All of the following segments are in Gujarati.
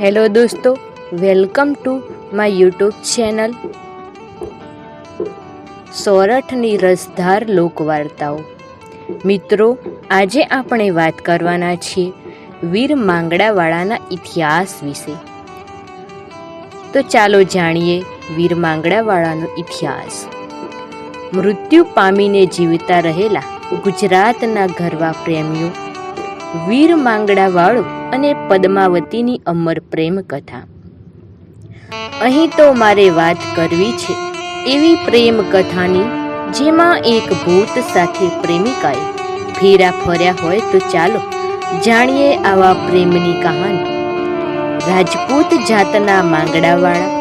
હેલો દોસ્તો, welcome to my YouTube channel સોરઠની રસધાર લોકવાર્તાઓ. મિત્રો, આજે આપણે વાત કરવાના છીએ વીર માંગડાવાળાના ઇતિહાસ વિશે. તો ચાલો જાણીએ વીર માંગડાવાળાનો ઇતિહાસ. મૃત્યુ પામીને જીવતા રહેલા ગુજરાતના ગરવા પ્રેમીઓ વીર માંગડાવાળો અને પદ્માવતીની અમર પ્રેમ કથા. અહીં તો મારે વાત કરવી છે એવી પ્રેમ કથાની જેમાં એક ભૂત સાથે પ્રેમિકાએ ફેરા ફર્યા હોય. તો ચાલો જાણીએ આવા પ્રેમની કહાની. રાજપૂત જાતના માંગડાવાળા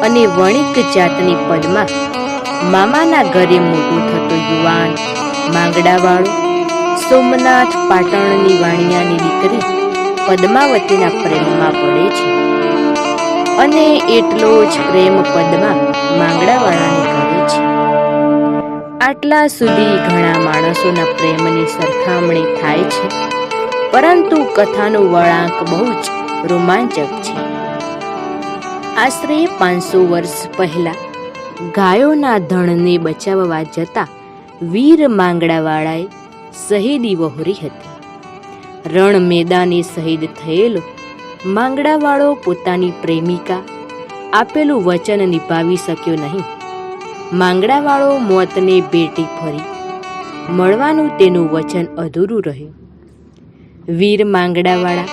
અને વણિક જાતની પદ્મા મામાના ઘરે મોટો થતો યુવાન માંગડાવાળો સોમનાથ પાટણની વાણિયાની દીકરી પદ્માવતીના પ્રેમમાં પડે છે અને એટલો જ પ્રેમ પદ્મા માંગડાવાળાને કરે છે. આટલા સુધી ઘણા માણસોના પ્રેમની સરખામણી થાય છે, પરંતુ કથાનો વળાંક બહુ જ રોમાંચક છે. આશરે 500 વર્ષ પહેલા ગાયોના ધણને બચાવવા જતા વીર માંગડાવાળાએ શહીદી વહોરી હતી. રણ મેદાને શહીદ થયેલો માંગડાવાળો પોતાની પ્રેમિકા આપેલું વચન નિભાવી શક્યો નહીં. માંગડાવાળો મોતને ભેટી ફરી મળવાનું તેનું વચન અધૂરું રહ્યું. વીર માંગડાવાળા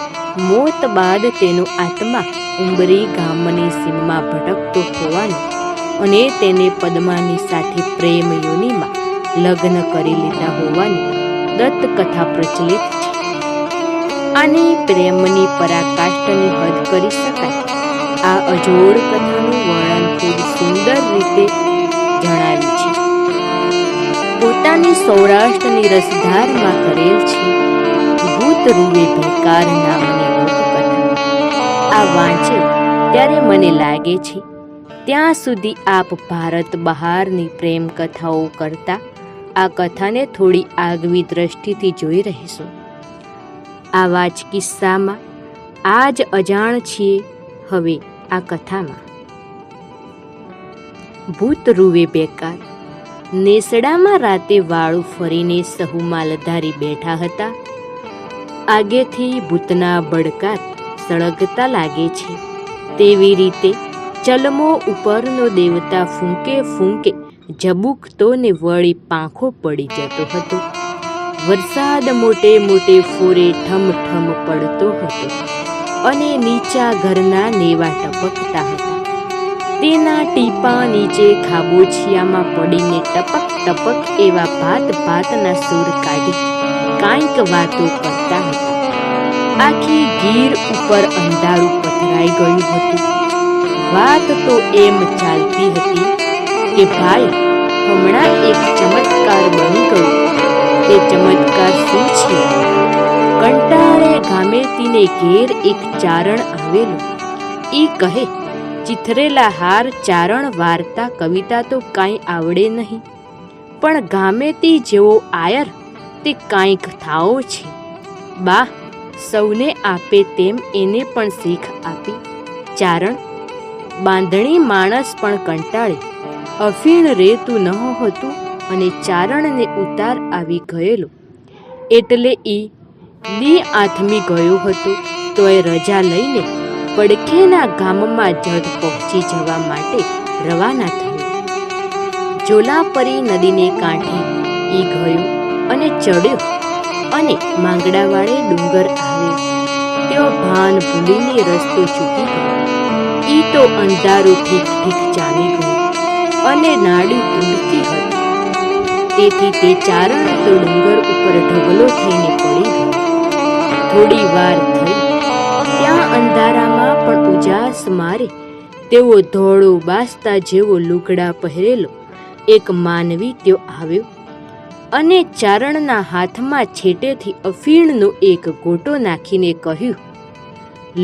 મોત બાદ તેનો આત્મા ઉંબરી ગામની સીમમાં ભટકતો હોવાનું અને તેને પદ્માની સાથે પ્રેમ યોનિમાં લગ્ન કરી લીધા હોવાની દત્તકથા પ્રચલિત છે. આની પ્રેમની પરાકાષ્ઠની હદ કરી શકાય. આ અજોડ કથાનું વર્ણન ખૂબ સુંદર રીતે જણાવ્યું છે. પોતાની સૌરાષ્ટ્રની રસધારમાં કરેલ છે ભૂત રૂવે ભેકાર નામની લોકકથા. આ વાંચે ત્યારે મને લાગે છે ત્યાં સુધી આપ ભારત બહારની પ્રેમ કથાઓ કરતા આ કથાને થોડી આગવી દ્રષ્ટિથી જોઈ રહેશો. આવા જ કિસ્સામાં આ જ અજાણ છીએ હવે આ કથામાં. ભૂત રૂવે બેકાર. નેસડામાં રાતે વાળું ફરીને સહુ માલધારી બેઠા હતા. આગેથી ભૂતના બળકાર સળગતા લાગે છે. તેવી રીતે ચલમો ઉપરનો દેવતા ફૂંકે ફૂંકે ઝબૂકતો ને વળી પાંખો પડી જતો હતો. વરસાદ મોટે મોટે ફોરે ઠમ ઠમ પડતો હતો અને નીચા ઘરના નેવા ટપકતા હતા. તેના ટીપા નીચે ખાબોચિયામાં પડીને ટપક ટપક એવા ભાત ભાતના સૂર કાઢી કાંઈક વાતો કરતા હતા. આખી ગીર ઉપર અંધારું પથરાઈ ગયું હતું. વાત તો એમ ચાલતી હતી કે ભાઈ, હમણાં એક ચમત્કાર બની ગયો. તે ચમત્કાર શું છે? કંટાળે ગામેતીને ઘેર એક ચારણ આવેલો. ઈ કહે, ચિથરેલા હાર ચારણ વાર્તા કવિતા તો કાંઈ આવડે નહીં, પણ ગામેતી જેવો આયર તે કાંઈક થાઓ છે. બા સૌને આપે તેમ એને પણ શીખ આપી. ચારણ બાંધણી માણસ પણ કંટાળે અફીણ રેતું નહોતું અને ચારણને ઉતાર આવી ગયેલો એટલે ઈ દી આથમી ગયો હતો. તોય રજા લઈને પડખેના ગામમાં જડ પહોંચી જવા માટે રવાના થયો. જોલાપરી નદીને કાંઠે ઈ ગયો અને ચડ્યો અને માંગડાવાળે ડુંગર આવ્યો. તેઓ ભાન ભૂલીને રસ્તો ચૂકી ગયો. ઈ તો અંધારું ઠીક ઠીક જામી ગયું અને નાડી તૂટતી હતી. તેથી તે ચારણ તો ડુંગર ઉપર ઢગલો થઈને પડી ગયો. થોડી વાર થઈ ત્યાં અંધારામાં પણ ઉજાસ મારે તેવો ધોળો બાસતા જેવો લુગડા પહેરેલો એક માનવી ત્યો આવ્યો અને ચારણના હાથમાં છેટેથી અફીણનો એક ગોટો નાખીને કહ્યું,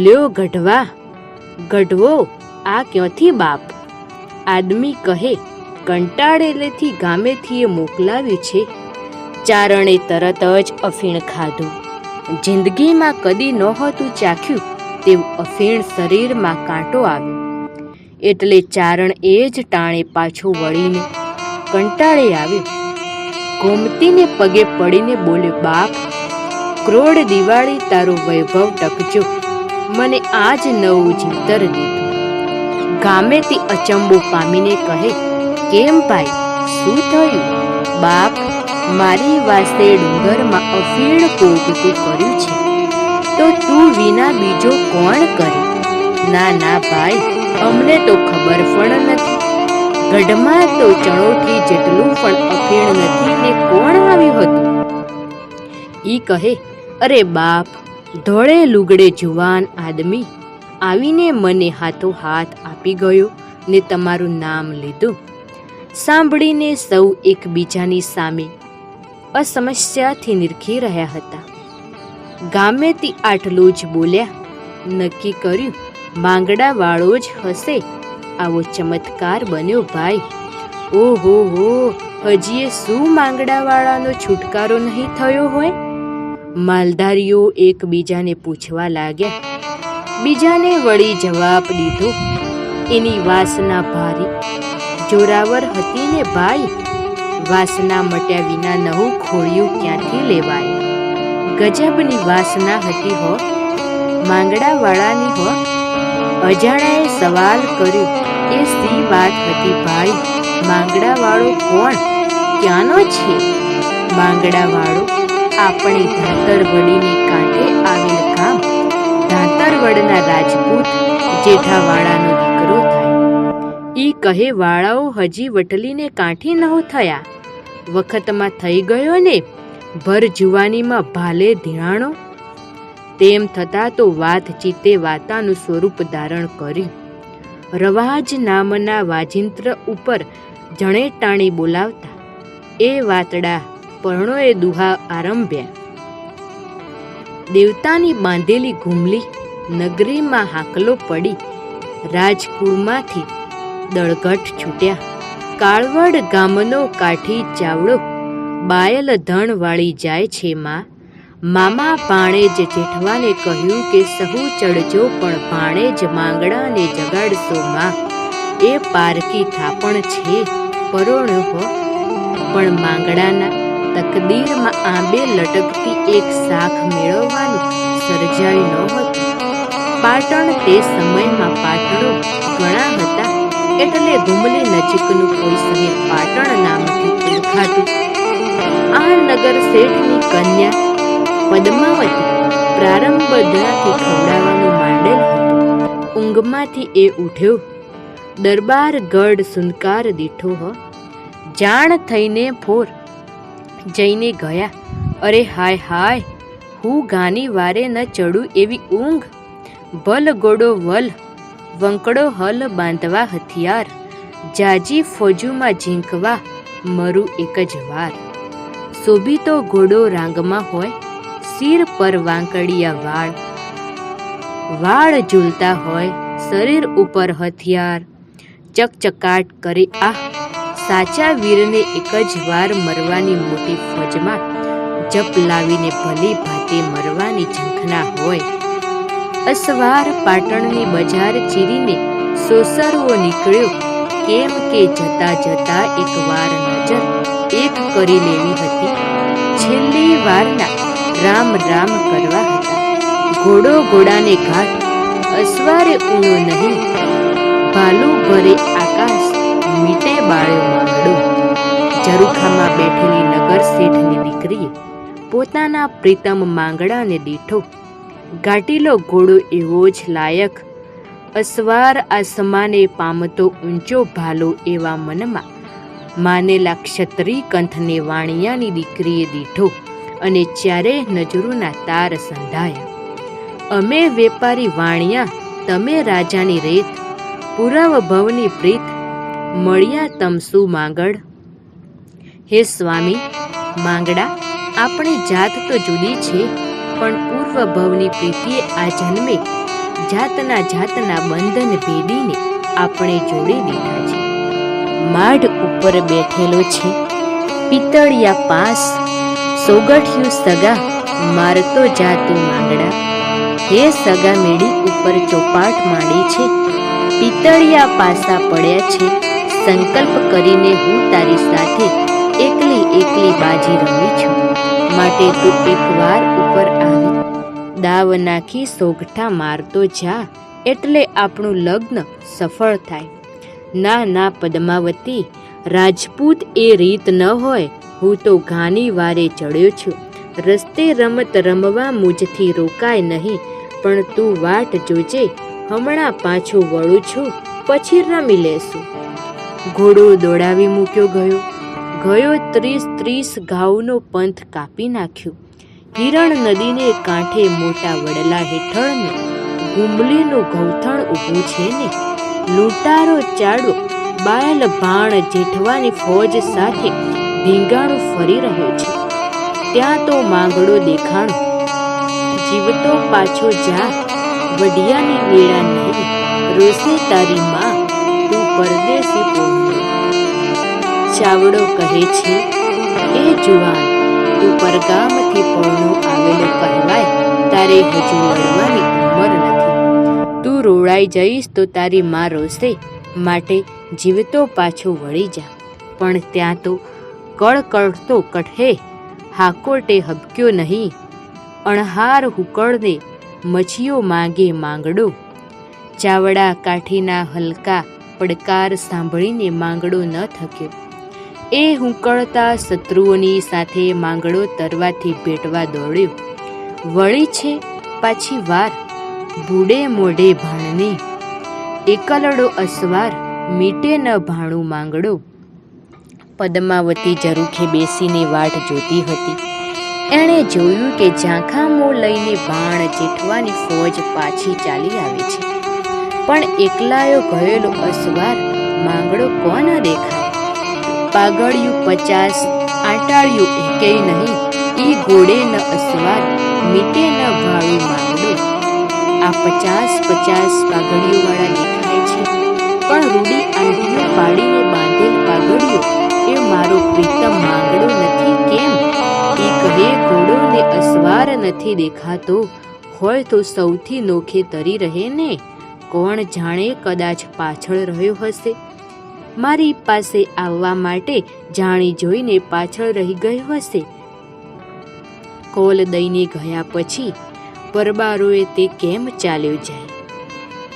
લ્યો ગઢવા. ગઢવો, આ ક્યોથી બાપ? આદમી કહે, કંટાળેલેથી ગામેથી મોકલાવ્યું છે. ચારણે તરત જ અફીણ ખાધું. જિંદગીમાં કદી નહોતું ચાખ્યું તેવું અફીણ શરીરમાં કાંટો આવ્યો. એટલે ચારણ એ જ ટાણે પાછો વળીને કંટાળે આવ્યો. ગોમતીને પગે પડીને બોલ્યો, બાપ, ક્રોડ દિવાળી તારો વૈભવ ટકજો, મને આજ નવું જીવતર દીધું. ગામેથી અચંબો પામીને કહે, કેમ ભાઈ, શું થયું? બાપ, મારી વાસ્તે ડુંગરમાં અફીણ પોગતું કર્યું છે, તો તું વિના બીજો કોણ કરે? ના ના ભાઈ, અમને તો ખબર પણ નથી. ગઢમાં તો ચણોઠી જેટલું પણ અફીણ નથી ને કોણ આવ્યું હતું? ઈ કહે, અરે બાપ, ધોળે લુગડે જુવાન આદમી આવીને મને હાથો હાથ આપી ગયો ને તમારું નામ લીધું. સાંભળીને સૌ એકબીજાની સામે અસમસ્યાથી નિરખી રહ્યા હતા. ગામેથી આટલું જ બોલ્યા. નક્કી કર્યું માંગડાવાળો જ હશે. આવો ચમત્કાર બન્યો ભાઈ. ઓહો હો, હજીએ શું માંગડાવાળાનો છુટકારો નહીં થયો હોય? માલધારીઓ એકબીજાને પૂછવા લાગ્યા. બીજાને વળી જવાબ દીધો, એની વાસના ભારી જોરાવર હતી ને ભાઈ. વાસના મટ્યા વિના નવું ખોળિયું ક્યાંથી લેવાય? ગજબની વાસના હતી હો, માંગડાવાળાની હો. અજાણાએ સવાલ કર્યો, એ સી વાત હતી ભાઈ? માંગડાવાળો કોણ? ક્યાંનો છે? માંગડાવાળો આપણી ધાતરવડીને કાંઠે આવેલ ગામ ધાતરવડના રાજપૂત જેઠાવાળાનો દીકરો થાય. ઈ કહે, વાળાઓ હજી વટલીને કાંઠી નહો થયા, વખતમાં થઈ ગયો ને, ભર જુવાનીમાં ભાલે ધીણાણો. તેમ થતાં તો વાતચીતે વાતાનું સ્વરૂપ ધારણ કર્યું. રવાજ નામના વાજિંત્ર ઉપર જણે ટાણી બોલાવતા એ વાતડા પરણોએ દુહા આરંભ્યા. દેવતાની બાંધેલી ઘૂમલી નગરીમાં હાકલો પડી. રાજકુળમાંથી દળઘટ છૂટ્યા. કાળવડ ગામનો કાઠી ચાવડો બાયલ ધણ વાળી જાય છે માં. મામા ભાણેજ જેઠવાને કહ્યું કે સહુ ચડજો, પણ ભાણેજ માંગડાને જગાડશો માં. એ પારકી થાપણ છે, પરોણ્યો હો. પણ માંગડાના તકદીરમાં આંબે લટકતી એક શાખ મેળવવાનું સર્જાયું ન હતું. પાટણ તે સમયમાં પાટણો ઘણા હતા, એટલે ઘુમલી નજીકનું કોઈ શહેર પાટણ નામથી ઓળખાતું. આ નગર શેઠની કન્યા પદ્માવતી પ્રારંભ બધાથી ખવડાવવાનું માંડેલ હતું. ઊંઘમાંથી એ ઉઠ્યો, દરબાર ગઢ સુનકાર દીઠો હો. જાણ થઈને ફોર જઈને ગયા. અરે હાય હાય, હું ગાની વારે ન ચડું એવી ઊંઘ. ભલ ગોડો વલ, વંકડો હલ બાંધવા હથિયાર, જાજી ફોજુમાં ઝીંકવા મરું એક જ વાર. શોભિતો ઘોડો રાંગમાં હોય, શિર પર વાંકડિયા વાળ, વાળ ઝૂલતા હોય, શરીર ઉપર હથિયાર ચકચકાટ કરે. આહ, સાચા વીરને એક જ વાર મરવાની મોટી ફોજમાં જપ લાવીને ભલી ભાતે મરવાની ઝંખના હોય. અસવાર પાટણની બજાર ચીરીને સોસરવો નીકળ્યો, કેમ કે જતા જતા એક વાર નજર એક કરી લેવી હતી. છેલ્લી વારના રામ રામ કરવા હતા. ઘોડો ઘોડાને ઘાટ, અસવારે ઊણો નહીં, ભાલું ભરે આકાશ, મીટે બાળ્યો માંગડો. ઝરૂખામાં બેઠેલી નગર શેઠની દીકરીએ પોતાના પ્રીતમ માંગડાને દીઠો. ઘાટીલો ઘોડો એવો જ લાયક, અસવાર આસમાને પામતો ઊંચો ભાલો એવા મનમાં માનેલા ક્ષત્રિય કંથને વાણિયાની દીકરીએ દીઠો. અને ચારે નજરોના તાર સંધાયા. અમે વેપારી વાણિયા, તમે રાજાની રેત, પુરાવ ભવની પ્રીત, મળ્યા તમસુ માંગડ. હે સ્વામી માંગડા, આપણી જાત તો જુદી છે, પણ પૂર્વ ભવની પ્રીતિએ આ જન્મે જાતના બંધન ભેદીને આપણે જોડી દીધા છે. માઢ ઉપર બેઠેલો છે પિત્તળિયા પાસ, સોગઠિયું સગા મારતો જાતું માંગડા. હે સગા મેળી ઉપર ચોપાટ માંડી છે, પિત્તળિયા પાસા પડ્યા છે, સંકલ્પ કરીને હું તારી સાથે એકલી એકલી બાજી રમી છું, માટે તું એકવાર ઉપર આવી દાવ નાખી સોગઠા મારતો જા, એટલે આપણું લગ્ન સફળ થાય. ના ના પદ્માવતી, રાજપૂત એ રીત ન હોય. હું તો ઘાની વારે ચડ્યો છું, રસ્તે રમત રમવા મુજથી રોકાય નહીં, પણ તું વાટ જોજે, હમણાં પાછું વળું છું, પછી રમી લેશું. ઘોડો દોડાવી મૂક્યો ગયો 30 ગાઉનો પંથ કાપી નાખ્યો. હિરણ નદીને કાંઠે મોટા વડલા હેઠળનું ગુંબલીનું ગૌથણ ઊભું છે ને, લૂંટારો ચાડો બાયલ ભાણ જેઠવાની ફોજ સાથે ધીંગાણું ફરી રહ્યો છે. ત્યાં તો માંગડો દેખાણો, જીવતો પાછો જા, વડિયાની વેળા નહીં, રોશે તારી માં, તું પરદેશી પોહ્યો. ચાવડો કહે છે, એ જુવાન, તું પરગામથી પરણો આવેલો કહેવાય, તારે હજુ લડવાની ઉંમર નથી. તું રોળાઈ જઈશ તો તારી માં રોશે, માટે જીવતો પાછો વળી જા. પણ ત્યાં તો કળકળતો કઠે હાકોટે હબક્યો નહીં, અણહાર હુકળને મછીઓ માંગે માંગડો. ચાવડા કાઠીના હલકા પડકાર સાંભળીને માંગડો ન થક્યો. એ હુંકળતા શત્રુઓની સાથે માંગડો તરવાથી ભેટવા દોડ્યો. વળી છે પાછી વાર, બુડે મોઢે ભાણને, એકલડો અસવાર, મીટે ન ભાણું માંગડો. પદ્માવતી ઝરૂખે બેસીને વાટ જોતી હતી. એણે જોયું કે ઝાંખા મોં લઈને ભાણ જેઠવાની ફોજ પાછી ચાલી આવે છે, પણ એકલાયો ગયેલો અસવાર માંગડો કોણ દેખાય? પાગળિયું 50, આંટાળિયું એકેય નહીં, ઈ ઘોડે ન અસવાર, મીટે ન ભાળું માંગડો. આ 50 પાઘડીઓવાળા દેખાય છે, પણ રૂડી આંટીઓ પાડીને બાંધેલ પાઘડીઓ એ મારો પ્રીતમ માંગડો નથી કેમ? એ કહે ઘોડો ને અસવાર નથી દેખાતો હોય તો સૌથી નોખે તરી રહે ને, કોણ જાણે કદાચ પાછળ રહ્યો હશે, મારી પાસે આવવા માટે જાણી જોઈને પાછળ રહી ગયો હશે. કોલ દઈને ગયા પછી પરબારોએ તે કેમ ચાલ્યો જાય?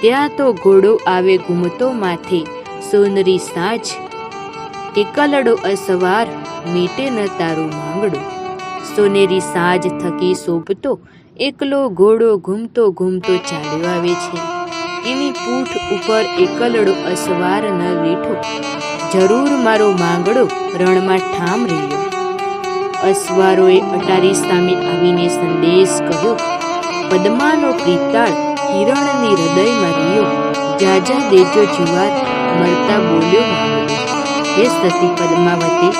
ત્યાં તો ઘોડો આવે ઘૂમતો માથે સોનરી સાજ, એકલડો અસવાર, મીટે ન તારું માંગડો. સોનેરી સાજ થકી શોભતો એકલો ઘોડો ઘૂમતો ઘૂમતો ચાલ્યો આવે છે. એની પૂઠ ઉપર એકલડો અસવાર ન બેઠો, જરૂર મારો માંગડો રણમાં ઠામ રહ્યો. અસવારોએ અટારી સામે આવીને સંદેશ કહ્યો, પદ્માનો પ્રીતાળ હિરણની હૃદયમાં રહ્યો, જાજા દેજો જુવાર, મરતા બોલ્યો માંગડો. હે સતી પદ્માવતી,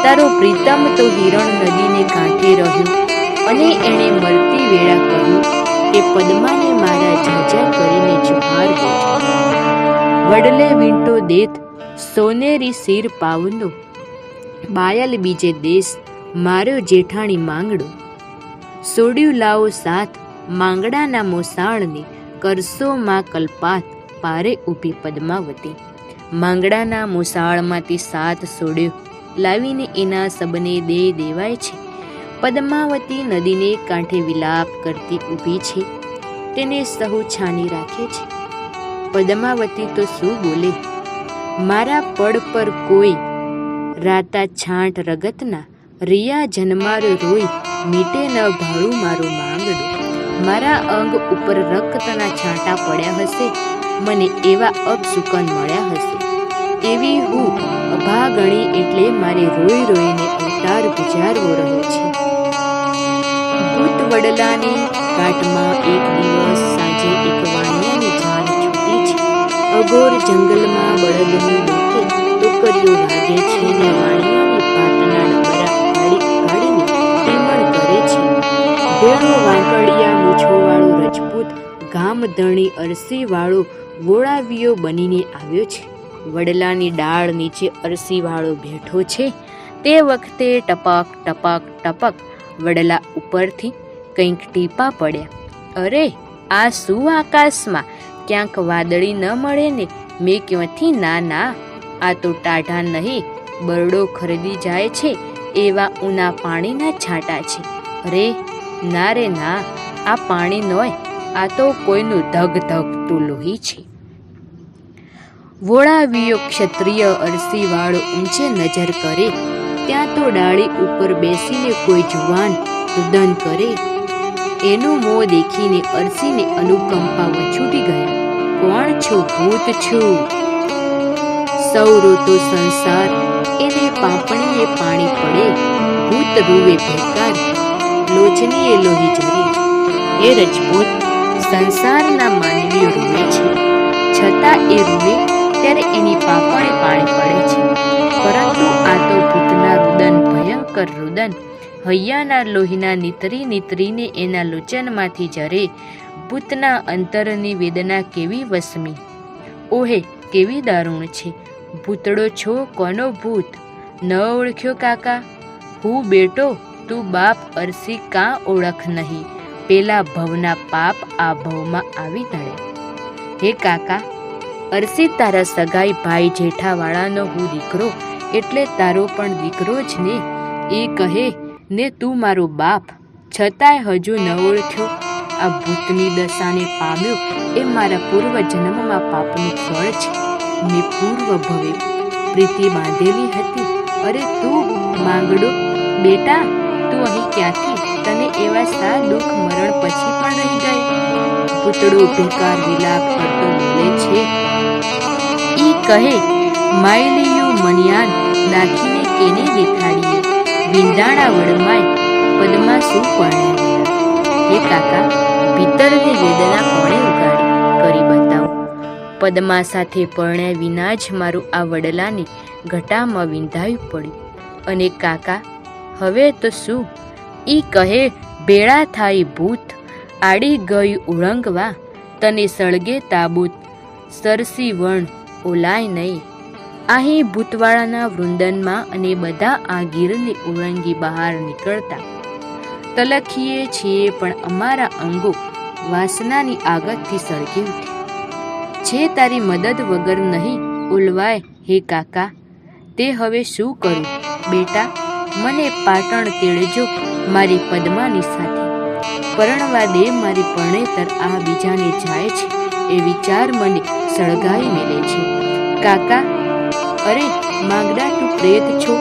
તારો પ્રીતમ તો હિરણ નદીને કાંઠે રહ્યો, અને એણે મરતી વેળા કહ્યું કે પદ્માને મારા જાજા કરીને જુહાર દેજો. વડલે વીંટો દેત સોનેરી શિર પાવનો, બાયલ બીજે દેશ માર્યો જેઠાણી માંગડો. સોડ્યું લાવો સાથ માંગડાના મોસાળની, કરશો માં કલ્પાત, પારે ઊભી પદ્માવતી. માંગડાના મોસાળમાંથી 7 સોડ્યો લાવીને એના સબને દેવાય છે. પદ્માવતી નદીને કાંઠે વિલાપ કરતી ઊભી છે, તેને સહુ છાની રાખે છે. પદ્માવતી તો શું બોલે? મારા પડ પર કોઈ રાતા છાંટ રગતના, રિયા જન્માર રોઈ, મીટે ન ભાળું મારું માંગડું. મારા અંગ ઉપર રક્તના છાંટા પડ્યા હશે, મને એવા અપસુકન મળ્યા હશે. એવી હું અભાગણી, એટલે મારે રોઈ રોઈને અવતાર ગુજારવો રહ્યો છે. ભૂત વડલાની ઘાટમાં એક દિવસ સાંજે એક વાણિયાની જાન છૂટી છે. અઘોર જંગલમાં બળદની ડોકે ટોકરીઓ વાગે છે ને વાણિયાની ભાતના ડબરા કાઢીને ટીમણ કરે છે. ભેળો વાંકડિયા મૂછોવાળો રજપૂત ગામધણી અરસીવાળો વોળાવીયો બનીને આવ્યો છે. વડલાની ડાળ નીચે અરસીવાળો બેઠો છે. તે વખતે ટપક ટપક ટપક વડલા ઉપરથી કંઈક ટીપા પડ્યા. અરે આ શું આકાશમાં ક્યાંક વાદળી ન મળે ને? મેં ક્યાંથી? ના, આ તો ટાઢા નહીં, બરડો ખરીદી જાય છે એવા ઊના પાણીના છાંટા છે. અરે ના રે ના, આ પાણી નોય, આ તો કોઈનું ધગધગતું લોહી છે. વોળાવીયો ક્ષત્રિય અરસી વાળો ઊંચે નજર કરે ત્યાં તો ડાળી ઉપર બેસીને કોઈ જુવાન રુદન કરે. એનું મોં દેખીને અરસીને અનુકંપા વછૂટી ગયા. કોણ છો? ભૂત છું. સૌરો તો સંસાર એને પાંપણીએ પાણી પડે, ભૂત રૂવે ભેકાર, લોચનીએ લોહી જરે. એ રજપૂત, સંસારના માનવીઓ રૂવે છે, છતાં એ રૂવે ત્યારે એની પાંપણે પાણી પડે છે. પરંતુ આ તો ભૂતના રુદન, ભયંકર રુદન, હૈયાના લોહીના નીતરીને એના લોચનમાંથી જરે. ભૂતના અંતરની વેદના કેવી વસમી! ઓહે કેવી દારૂણ છે! ભૂતડો છો? કોનો ભૂત? ન ઓળખ્યો કાકા? હું બેટો, તું બાપ અરસી કાં ઓળખ નહીં? પેલા ભવના પાપ આ ભવમાં આવી તળે. હે કાકા, અરસી તારા સગાઈ ભાઈ જેઠાવાળાનો હું દીકરો, એટલે તારો પણ દીકરો જ ને. એ કહે ને તું મારો બાપ, છતાંય હજુ ન ઓળખ્યો? આ ભૂતની દશાને પામ્યો એ મારા પૂર્વ જન્મમાં પાપનું ફળ છે. મેં પૂર્વ ભવે પ્રીતિ બાંધેલી હતી. અરે તું માંગડો બેટા, તું અહીં ક્યાંથી? તને એવા સા દુઃખ મરણ પછી પણ રહી ગયે? પૂતળો ભેકાર વિલાપ કરતો બોલે છે. ઈ કહે માયલીયું મણિયાન નાખીને કેને દેખાડીએ? વિંધાણા વડમાય પદમાં શું પરણ્યા? હે કાકા, ભીતરની વેદના કોણે ઉગાડી? કરી બતાવ. પદમા સાથે પરણ્યા વિના જ મારું આ વડલાની ઘટામાં વિંધાયું પડ્યું. અને કાકા હવે તો શું? ઈ કહે ભેળા થાય ભૂત, આડી ગયું ઉળંગવા, તને સળગે તાબૂત, સરસી વણ ઓલાય નહીં. અહીં ભૂતવાળાના વૃંદનમાં અને બધા આ ગીરને ઉળંગી બહાર નીકળતા તલખીએ છીએ, પણ અમારા અંગો વાસનાની આગતથી સળગી ઉઠે છે. તારી મદદ વગર નહીં ઉલવાય. હે કાકા, તે હવે શું કરું? બેટા, મને પાટણ તેડજો મારી પદ્માની સાથે. પરણવા દે મારી પરણેતર આ બીજાને જાય છે એ વિચાર મને સળગાવી મેલે છે. કાકા, અરે માંગડા, તું પ્રેત છો?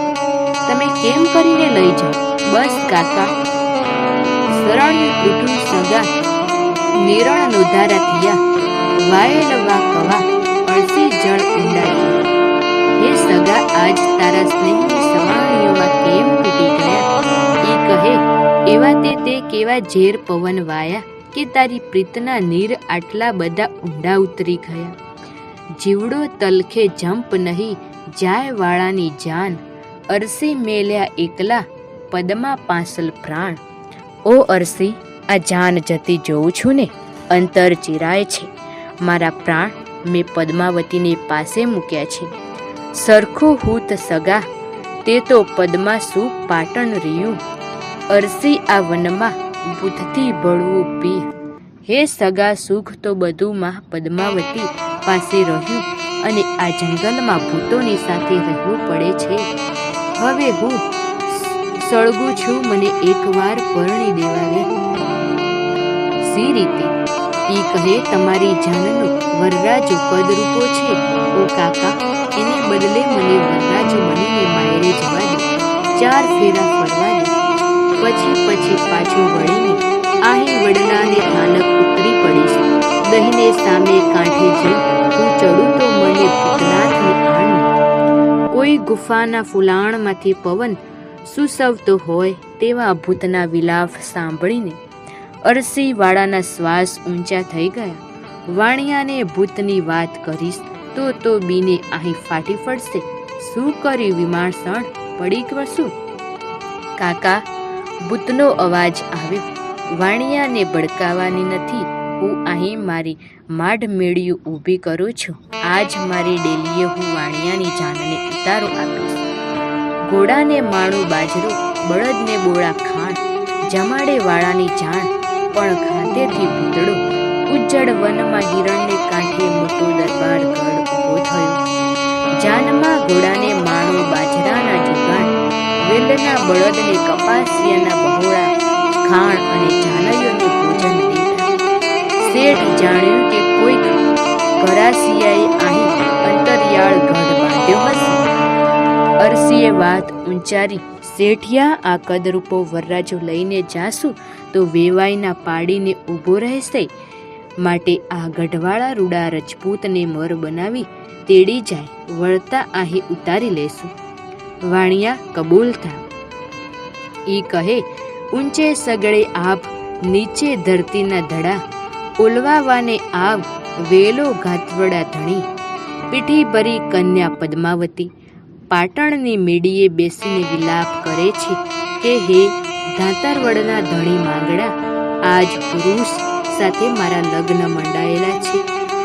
તમે કેમ કરીને લઈ જાઓ? બસ કાકા, શરણ્ય કુટુંબ સગા નિરણ નોધારા થયા, વાયેલ વા કવા અળસી જળ ઊંડાઈ. હે સગા, આજ તારા સ્નેહની સવાણીઓમાં કેમ તૂટી ગયા? એ કહે એવા તે કેવા ઝેર પવન વાયા કે તારી પ્રીતના નીર આટલા બધા ઊંડા ઉતરી ગયા. જીવડો તલખે જંપ નહીં જાય વાળાની જાન, અરસી મેલ્યા એકલા પદમાં પાંસલ પ્રાણ. ઓ અરસી, આ જાન જતી જોઉં છું ને, અંતર ચિરાય છે. મારા પ્રાણ મેં પદ્માવતીને પાસે મૂક્યા છે. સરખું હૂત સગા, તે તો પદ્મા શું પાટણ રહ્યું. અરસી આ વનમાં બુદ્ધથી બળવું પી. હે સગા, સુખ તો બધુંમાં પદ્માવતી પાસે રહ્યું અને આ જંગલમાં ભૂતોની સાથે રહેવું પડે છે. હવે હું સળગું છું, મને એકવાર પરણી દેવા દે. સી રીતે? ઈ કહે તમારી જાનનો વરરાજો કદરૂપો છે. ઓ કાકા, એને બદલે મને વરરાજો બનીને માયરે જવા દે, 4 ફેરા ફરવા દે. પછી પાછું વળીને આહી વડલાને થાનક ઉતરી પડીશ. દહીંને સામે કાંઠે જઈ હું ચડું તો મને ભૂતનાથની આણ. કોઈ ગુફાના ફૂલાણમાંથી પવન સુસવતો હોય તેવા ભૂતના વિલાપ સાંભળીને અરસી વાળાના શ્વાસ ઊંચા થઈ ગયા. વાણિયાને ભૂતની વાત કરીશ તો બીને અહીં ફાટી પડશે. શું કર્યું વિમાણસણ? પડી વસું? કાકા, ભૂતનો અવાજ આવ્યો. વાણિયાને ભડકાવાની નથી, હું અહીં મારી માઢ મેળિયું ઊભી કરું છું. આજ મારી ડેલીએ હું વાણિયાની જાનને ઉતારો આપીશ. ઘોડાને માણું બાજરો, બળદને બોળા ખાણ, જમાડે વાળાની જાણ, પણ ખાતેથી ભૂતળો ઉજ્જડ વનમાં હિરણને કાંઠે મોટો દરબાર ગઢ ઊભો થયો. જાનમાં ઘોડાને માણો બાજરાના જુગાડ, વેલના બળદને કપાસિયાના બહોળા, ખાણ અને જાનૈયોને ભોજન દીધા. શેઠ જાણ્યું કે કોઈક ઘરાસિયાએ અહીં અંતરિયાળ ગઢ બાંધ્યો હશે. અરસીએ વાત ઉંચારી, શેઠિયા, આ કદરૂપો વરરાજો લઈને જાશું તો વેવાઈના પાડીને ઊભો રહેશે, માટે આ ગઢવાળા રૂડા રજપૂતને મર બનાવી તેડી જાય, વળતા અહીં ઉતારી લેશું. વાણિયા કબૂલ થા. ઈ કહે, ઊંચે સગળે આભ, નીચે ધરતીના ધડા, ઓલવાવાને આવ, વેલો ઘાતવડા ધણી, પીઠી ભરી કન્યા પદ્માવતી પાટણની મેડીએ બેસીને વિલાપ કરે છે કે હે ધાતરવડના ધણી માંગડા, આજ પુરુષ સાથે મારા લગ્ન મંડાયેલા છે.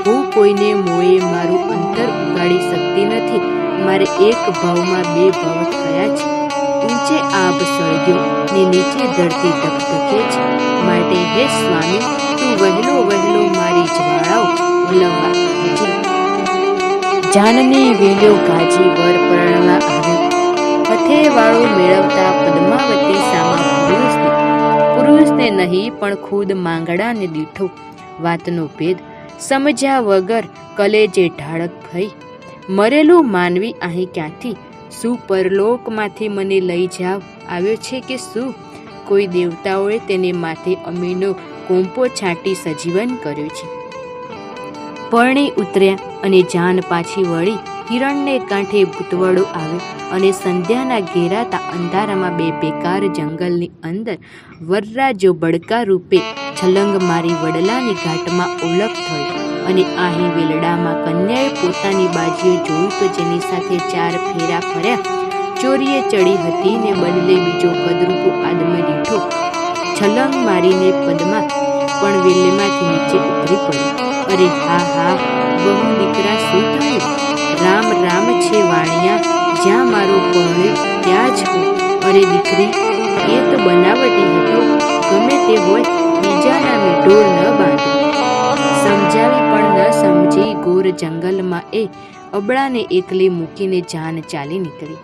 હું કોઈને મોએ મારું અંતર ઉગાડી શકતી નથી. મારે એક ભાવમાં બે ભાવ થયા છે. ઊંચે આભ સળગ્યો ને નીચે ધરતી ધકધકે છે, માટે હે સ્વામી, તું વહેલો વહેલો મારી જ્વાળાઓ ઓલવવા આવજે. જાનની વેલ્યો ગાજી વર પરણવા આવ્યો. હથેવાળો મેળવતા પદ્માવતી સામા પુરુષને નહીં પણ ખુદ માંગડાને દીઠો. વાતનો ભેદ સમજ્યા વગર કલેજે ઢાળક થઈ. મરેલું માનવી અહીં ક્યાંથી? શું પરલોકમાંથી મને લઈ જાવ આવ્યો છે કે શું? કોઈ દેવતાઓએ તેને માથે અમીનો કોંપો છાંટી સજીવન કર્યો છે. પરણી ઉતર્યા અને જાન પાછી વળી હિરણને કાંઠે ભૂતવડો આવ્યો અને સંધ્યાના ઘેરાતા અંધારામાં બે બેકાર જંગલની અંદર વરરાજો બડકા રૂપે છલંગ મારી વડલાની ઘાટમાં ઓલખ થયો. અને અહીં વેલડામાં કન્યાએ પોતાની બાજીએ જોયું તો જેની સાથે 4 ફેરા ફર્યા ચોરીએ ચડી હતી ને બદલે બીજો કદરૂપો આદમી દીઠો છલંગ મારીને પદમાં પણ વેલેમાંથી નીચે ઉતરી પડી. અરે હા હા, બહુ દીકરા, શું થયું? રામ રામ છે વાણિયા, જ્યાં મારો પરણે ત્યાં જ હું. અરે દીકરી, એ તો બનાવટી હતો. ગમે તે હોય, બીજા નામે ઢોળ ન બાંધો. સમજાવી પણ ન સમજી ગોર જંગલમાં એ અબળાને એકલી મૂકીને જાન ચાલી નીકળી.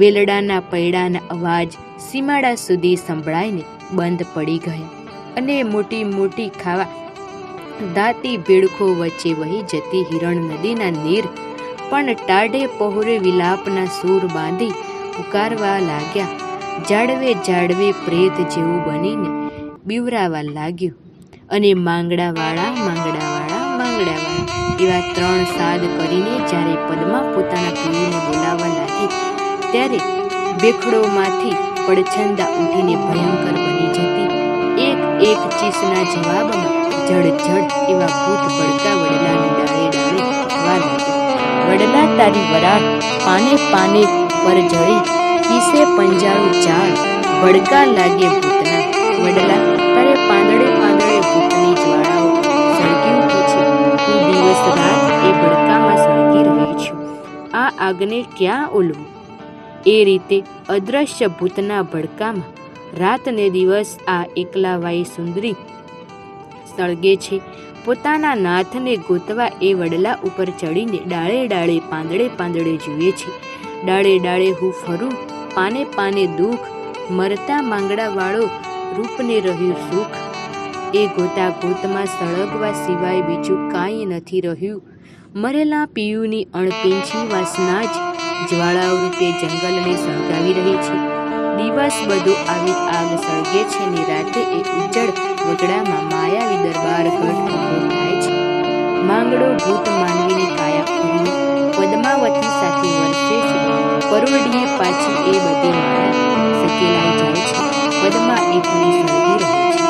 વેલડાના પૈડાના અવાજ સીમાડા સુધી સંભળાઈને બંધ પડી ગયા અને મોટી મોટી ખાવા દાતી ભેડખો વચ્ચે વહી જતી હિરણ નદીના નીર પણ ટાઢે પહોરે વિલાપના સૂર બાંધી પુકારવા લાગ્યા. જાડવે જાડવે પ્રેત જેવું બનીને બીવરાવા લાગ્યું. અને માંગડાવાળા માંગડાવાળા માંગડાવાળા એવા 3 સાદ કરીને જ્યારે પદ્મા પોતાના પીયુને બોલાવવા લાગી ત્યારે બેખડોમાંથી પડછંદા ઉઠીને ભયંકર બની જતી. એક એક ચીસના જવાબમાં જડ એવા ભૂત બળકા વડલાની ડાળે ડાળે વા લાગ્યા. વડલા તારી વરાળ પાને પાને પર જડી, કિસે પંજાળું ચાળ, ભડકા લાગે ભૂતના. વડલા તારે પાંદડે પાંદડે ભૂતની જ્વાળાઓ સળગી ઉઠી છે. હું દિવસ રાત એ ભડકામાં સળગી રહી છું. આ આગને ક્યાં ઓલવું? એ રીતે અદ્રશ્ય ભૂતના ભડકામાં રાત ને દિવસ આ એકલાવાઈ સુંદરી સળગે છે. પોતાના નાથને ગોતવા એ વડલા ઉપર ચડીને ડાળે ડાળે પાંદડે પાંદડે જુએ છે. ડાળે ડાળે હું ફરું, પાને પાને દુઃખ, મરતા માંગડાવાળો રૂપને રહ્યું સુખ. એ ગોતા ગોતમાં સળગવા સિવાય બીજું કાંઈ નથી રહ્યું. મરેલા પિયુની અણપીંછી વાસના જ જ્વાળાઓ રૂપે જંગલને સળગાવી રહી છે. દિવસ બધો આવી આગ સળગે છે ને રાતે એ ઉજ્જડ વગડામાં માયાવી દરબાર ગઢ ઊભો થાય છે. માંગડો ભૂત માનવીની કાયા ખોરીને પદ્માવતી સાથે વરસે છે. પરવડીએ પાછી એ બધી માયા સકેલાઈ જાય છે. પદ્મા એકલી સળગી રહી છે.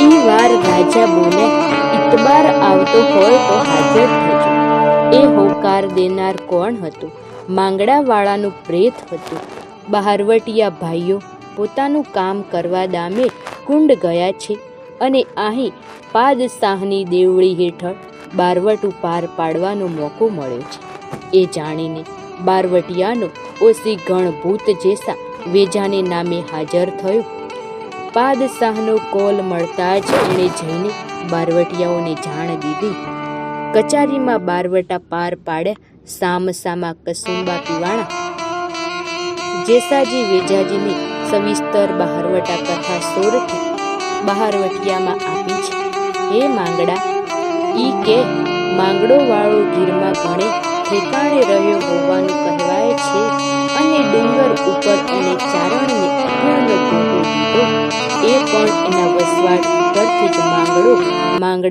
ઈ વાર રાજા બોલે, ઇતબાર આવતો હોય તો હાજર થજો. એ હોકાર દેનાર કોણ હતું? માંગડાવાળાનું પ્રેત હતું. બહારવટિયા ભાઈઓ પોતાનું કામ કરવા દામે કુંડ ગયા છે અને અહીં પાદશાહની દેવળી હેઠળ બારવટું પાર પાડવાનો મોકો મળ્યો છે. એ જાણીને બારવટિયાનો ઓસી ગણભૂત જેસા વેજાને નામે હાજર થયો. પાદશાહનો કોલ મળતા જ એણે જઈને બારવટિયાઓને જાણ દીધી. કચારીમાં બારવટા પાર પાડ્યા. સામસામા કસુંબા પીવાણા. જેસાજી વેજાજીને સવિસ્તર બહારવટા કથા સોરથી બહારવટિયામાં આપી છે. હે માંગડા, ઈ કે માંગડો વાળો ગીરમાં ઘણે ઠેકાણે રહ્યો હોવાનું કહેવાય છે અને ડુંગર ઉપર એણે ચારણને અભયનો ભોગો દીધો. એ પણ એના વસવાટ ઉપરથી જ માંગડા